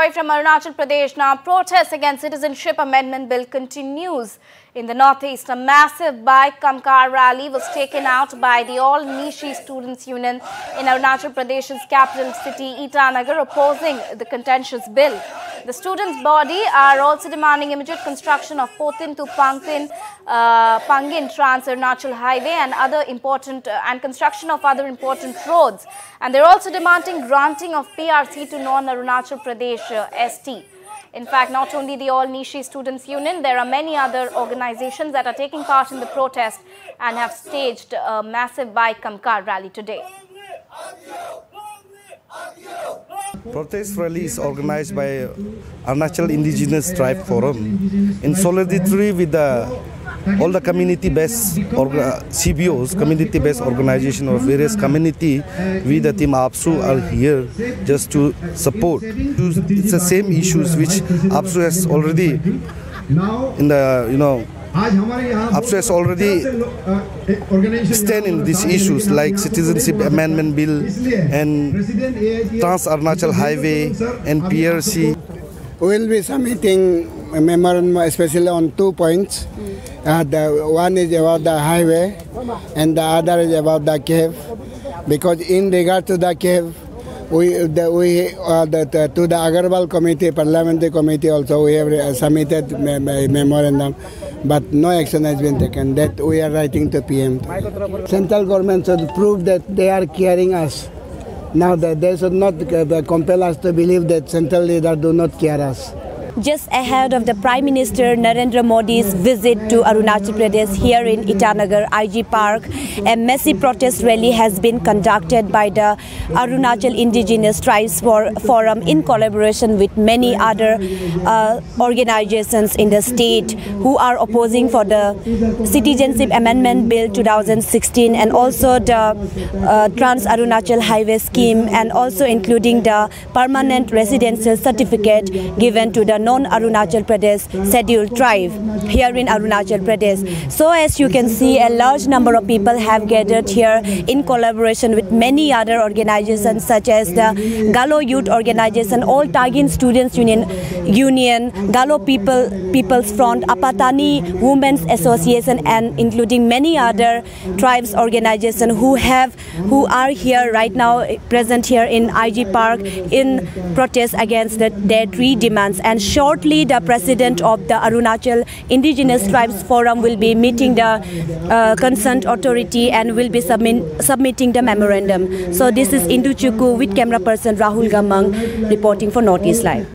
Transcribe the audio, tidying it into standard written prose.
story from Arunachal Pradesh now. Protests against Citizenship Amendment Bill continues in the northeast. A massive bike cum car rally was taken out by the All Nishi Students Union in Arunachal Pradesh's capital city Itanagar, opposing the contentious bill. The students' body are also demanding immediate construction of Potin to Pangin Trans Arunachal Highway and other important and construction of other important roads. And they're also demanding granting of PRC to non-Arunachal Pradesh ST. In fact, not only the All Nishi Students Union, there are many other organizations that are taking part in the protest and have staged a massive bike cum car rally today. Protest rally is organized by Arunachal Indigenous Tribe Forum in solidarity with all the community-based CBOs, community-based organization of various community. We, the team APSU, are here just to support. It's the same issues which APSU has already APSU has already stand in these issues like Citizenship Amendment Bill and Trans Arunachal Highway and PRC. We will be submitting a memorandum especially on 2 points. The one is about the highway and the other is about the cave. Because in regard to the cave, to the Agarwal Committee, Parliamentary Committee also, we have submitted a memorandum, but no action has been taken. That we are writing to PM. Central government should prove that they are caring us. Now that they should not compel us to believe that central leaders do not care us. Just ahead of the Prime Minister Narendra Modi's visit to Arunachal Pradesh here in Itanagar, IG Park, a massive protest rally has been conducted by the Arunachal Indigenous Tribes Forum in collaboration with many other organizations in the state who are opposing for the Citizenship Amendment Bill 2016 and also the Trans Arunachal Highway scheme, and also including the permanent residential certificate given to the non-Arunachal Pradesh scheduled tribe here in Arunachal Pradesh. So as you can see, a large number of people have gathered here in collaboration with many other organizations such as the Galo Youth Organization, All Tagin Students Union, Galo People's Front, Apatani Women's Association, and including many other tribes organizations who are here right now, present here in IG Park in protest against their three demands. And shortly, the president of the Arunachal Indigenous Tribes Forum will be meeting the concerned authority and will be submitting the memorandum. So this is Indu Chukwu with camera person Rahul Gamang reporting for Northeast Live.